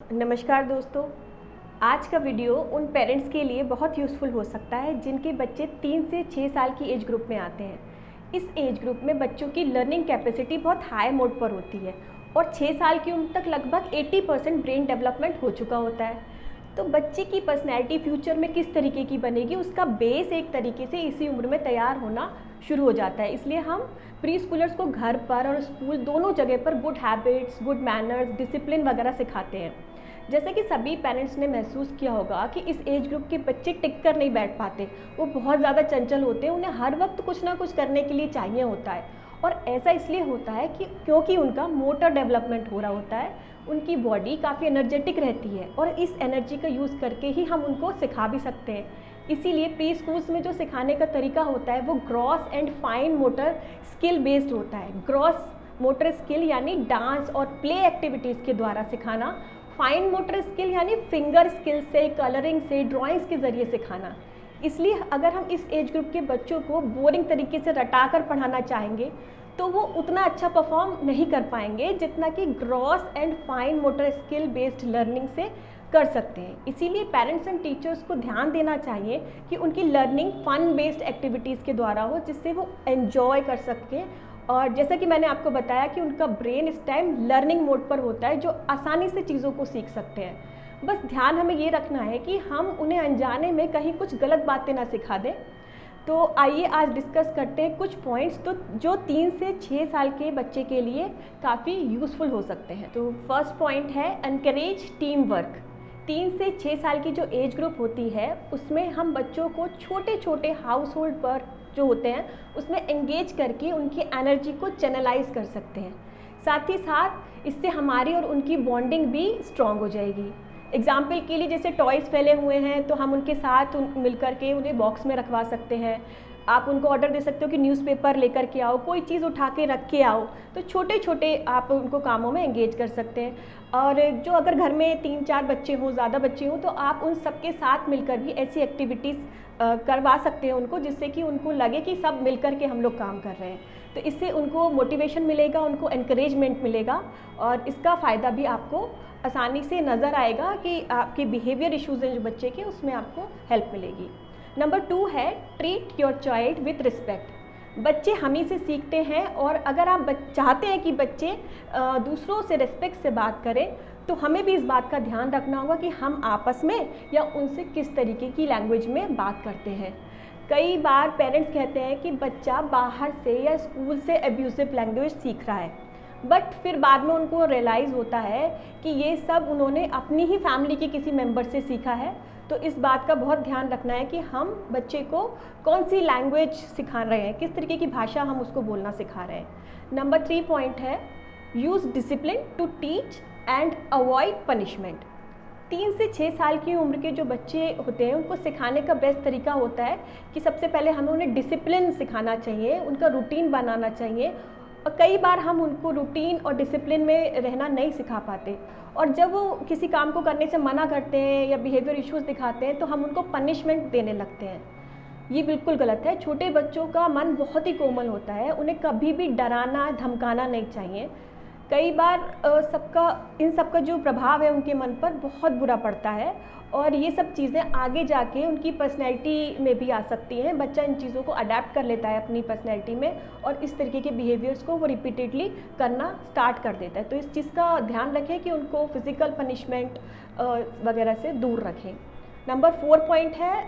नमस्कार दोस्तों। आज का वीडियो उन पेरेंट्स के लिए बहुत यूज़फुल हो सकता है जिनके बच्चे 3 से 6 साल की एज ग्रुप में आते हैं। इस एज ग्रुप में बच्चों की लर्निंग कैपेसिटी बहुत हाई मोड पर होती है और 6 साल की उम्र तक लगभग 80% ब्रेन डेवलपमेंट हो चुका होता है। तो बच्चे की पर्सनैलिटी फ्यूचर में किस तरीके की बनेगी, उसका बेस एक तरीके से इसी उम्र में तैयार होना शुरू हो जाता है। इसलिए हम प्री स्कूलर्स को घर पर और स्कूल दोनों जगह पर good habits, good manners, discipline वगैरह सिखाते हैं। जैसे कि सभी पेरेंट्स ने महसूस किया होगा कि इस एज ग्रुप के बच्चे टिक कर नहीं बैठ पाते, वो बहुत ज़्यादा चंचल होते हैं, उन्हें हर वक्त कुछ ना कुछ करने के लिए चाहिए होता है। और ऐसा इसलिए होता है कि क्योंकि उनका मोटर डेवलपमेंट हो रहा होता है, उनकी बॉडी काफ़ी एनर्जेटिक रहती है और इस एनर्जी का यूज़ करके ही हम उनको सिखा भी सकते हैं। इसीलिए प्री स्कूल्स में जो सिखाने का तरीका होता है वो gross and fine motor skill based होता है। ग्रॉस मोटर स्किल यानी डांस और प्ले एक्टिविटीज़ के द्वारा सिखाना, फाइन मोटर स्किल यानी फिंगर स्किल से, कलरिंग से, ड्राइंग्स के ज़रिए सिखाना। इसलिए अगर हम इस एज ग्रुप के बच्चों को बोरिंग तरीके से रटा कर पढ़ाना चाहेंगे तो वो उतना अच्छा परफॉर्म नहीं कर पाएंगे जितना कि gross and fine motor skill based learning से कर सकते हैं। इसीलिए पेरेंट्स एंड टीचर्स को ध्यान देना चाहिए कि उनकी लर्निंग फन बेस्ड एक्टिविटीज़ के द्वारा हो, जिससे वो एंजॉय कर सकें। और जैसा कि मैंने आपको बताया कि उनका ब्रेन इस टाइम लर्निंग मोड पर होता है, जो आसानी से चीज़ों को सीख सकते हैं। बस ध्यान हमें ये रखना है कि हम उन्हें अनजाने में कहीं कुछ गलत बातें ना सिखा दें। तो आइए आज डिस्कस करते हैं कुछ पॉइंट्स तो जो 3 से 6 साल के बच्चे के लिए काफ़ी यूज़फुल हो सकते हैं। तो फर्स्ट पॉइंट है एनकरेज टीम वर्क। 3 से 6 साल की जो एज ग्रुप होती है उसमें हम बच्चों को छोटे छोटे हाउस होल्ड वर्क जो होते हैं उसमें एंगेज करके उनकी एनर्जी को चैनलाइज कर सकते हैं। साथ ही साथ इससे हमारी और उनकी बॉन्डिंग भी स्ट्रॉन्ग हो जाएगी। एग्जाम्पल के लिए जैसे टॉयज़ फैले हुए हैं तो हम उनके साथ मिल कर के उन्हें बॉक्स में रखवा सकते हैं। आप उनको ऑर्डर दे सकते हो कि न्यूज़पेपर लेकर के आओ, कोई चीज़ उठा के रख के आओ। तो छोटे छोटे आप उनको कामों में एंगेज कर सकते हैं। और जो अगर घर में 3-4 बच्चे हों, ज़्यादा बच्चे हों, तो आप उन सबके साथ मिलकर भी ऐसी एक्टिविटीज़ करवा सकते हैं उनको, जिससे कि उनको लगे कि सब मिल कर के हम लोग काम कर रहे हैं। तो इससे उनको मोटिवेशन मिलेगा, उनको एनकरेजमेंट मिलेगा और इसका फ़ायदा भी आपको आसानी से नज़र आएगा कि आपके बिहेवियर इश्यूज़ हैं जो बच्चे के, उसमें आपको हेल्प मिलेगी। नंबर 2 है treat your child with respect. बच्चे हम ही से सीखते हैं और अगर आप चाहते हैं कि बच्चे दूसरों से रिस्पेक्ट से बात करें तो हमें भी इस बात का ध्यान रखना होगा कि हम आपस में या उनसे किस तरीके की लैंग्वेज में बात करते हैं। कई बार पेरेंट्स कहते हैं कि बच्चा बाहर से या स्कूल से एब्यूसिव लैंग्वेज सीख रहा है, बट फिर बाद में उनको रियलाइज़ होता है कि ये सब उन्होंने अपनी ही फैमिली के किसी मेंबर से सीखा है। तो इस बात का बहुत ध्यान रखना है कि हम बच्चे को कौन सी लैंग्वेज सिखा रहे हैं, किस तरीके की भाषा हम उसको बोलना सिखा रहे हैं। नंबर 3 पॉइंट है use discipline to teach and avoid punishment. 3 से 6 साल की उम्र के जो बच्चे होते हैं उनको सिखाने का बेस्ट तरीका होता है कि सबसे पहले हमें उन्हें डिसिप्लिन सिखाना चाहिए, उनका रूटीन बनाना चाहिए। और कई बार हम उनको रूटीन और डिसिप्लिन में रहना नहीं सिखा पाते और जब वो किसी काम को करने से मना करते हैं या बिहेवियर इश्यूज़ दिखाते हैं तो हम उनको पनिशमेंट देने लगते हैं। ये बिल्कुल गलत है। छोटे बच्चों का मन बहुत ही कोमल होता है, उन्हें कभी भी डराना धमकाना नहीं चाहिए। कई बार इन सब का जो प्रभाव है उनके मन पर बहुत बुरा पड़ता है और ये सब चीज़ें आगे जाके उनकी पर्सनैलिटी में भी आ सकती हैं। बच्चा इन चीज़ों को अडेप्ट कर लेता है अपनी पर्सनैलिटी में और इस तरीके के बिहेवियर्स को वो रिपीटेडली करना स्टार्ट कर देता है। तो इस चीज़ का ध्यान रखें कि उनको फिज़िकल पनिशमेंट वगैरह से दूर रखें। नंबर 4 पॉइंट है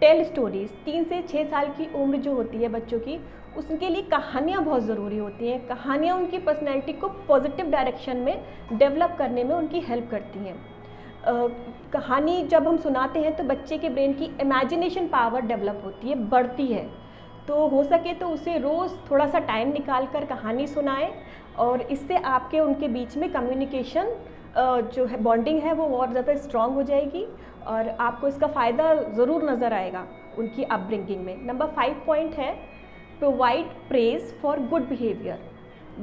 टेल स्टोरीज़। 3 से 6 साल की उम्र जो होती है बच्चों की, उसके लिए कहानियाँ बहुत ज़रूरी होती हैं। कहानियाँ उनकी पर्सनैलिटी को पॉजिटिव डायरेक्शन में डेवलप करने में उनकी हेल्प करती हैं। कहानी जब हम सुनाते हैं तो बच्चे के ब्रेन की इमेजिनेशन पावर डेवलप होती है, बढ़ती है। तो हो सके तो उसे रोज़ थोड़ा सा टाइम निकाल कर कहानी सुनाएं और इससे आपके उनके बीच में कम्युनिकेशन जो है, बॉन्डिंग है, वो और ज़्यादा स्ट्रॉन्ग हो जाएगी और आपको इसका फ़ायदा ज़रूर नज़र आएगा उनकी अपब्रिंगिंग में। नंबर 5 पॉइंट है provide praise for good behaviour.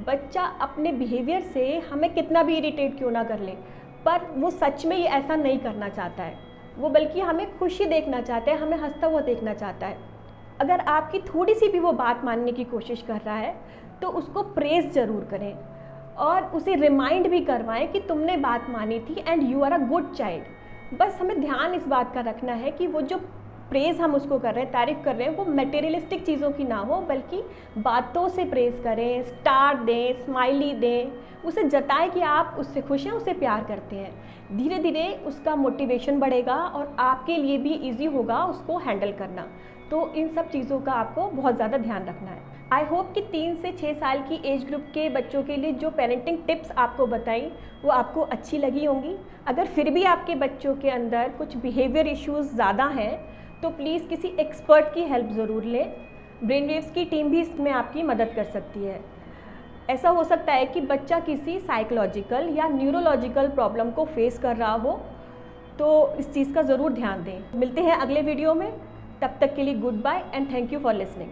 बच्चा अपने बिहेवियर से हमें कितना भी इरिटेट क्यों ना कर ले, पर वो सच में ये ऐसा नहीं करना चाहता है, वो बल्कि हमें खुशी देखना चाहता है, हमें हंसता हुआ देखना चाहता है। अगर आपकी थोड़ी सी भी वो बात मानने की कोशिश कर रहा है तो उसको प्रेज़ ज़रूर करें। और उसे रिमाइंड भी करवाएं कि तुमने बात मानी थी and you are a good child. बस हमें ध्यान इस बात का रखना है कि वो जो प्रेज़ हम उसको कर रहे हैं, तारीफ़ कर रहे हैं, वो मटेरियलिस्टिक चीज़ों की ना हो, बल्कि बातों से प्रेज़ करें, स्टार दें, स्माइली दें, उसे जताएं कि आप उससे खुश हैं, उसे प्यार करते हैं। धीरे धीरे उसका मोटिवेशन बढ़ेगा और आपके लिए भी ईजी होगा उसको हैंडल करना। तो इन सब चीज़ों का आपको बहुत ज़्यादा ध्यान रखना है। आई होप कि 3 से 6 साल की एज ग्रुप के बच्चों के लिए जो पेरेंटिंग टिप्स आपको बताई वो आपको अच्छी लगी होंगी। अगर फिर भी आपके बच्चों के अंदर कुछ बिहेवियर इश्यूज़ ज़्यादा हैं तो प्लीज़ किसी एक्सपर्ट की हेल्प ज़रूर लें। ब्रेन वेव्स की टीम भी इसमें आपकी मदद कर सकती है। ऐसा हो सकता है कि बच्चा किसी साइकोलॉजिकल या न्यूरोलॉजिकल प्रॉब्लम को फेस कर रहा हो, तो इस चीज़ का ज़रूर ध्यान दें। मिलते हैं अगले वीडियो में, तब तक के लिए goodbye and thank you for listening.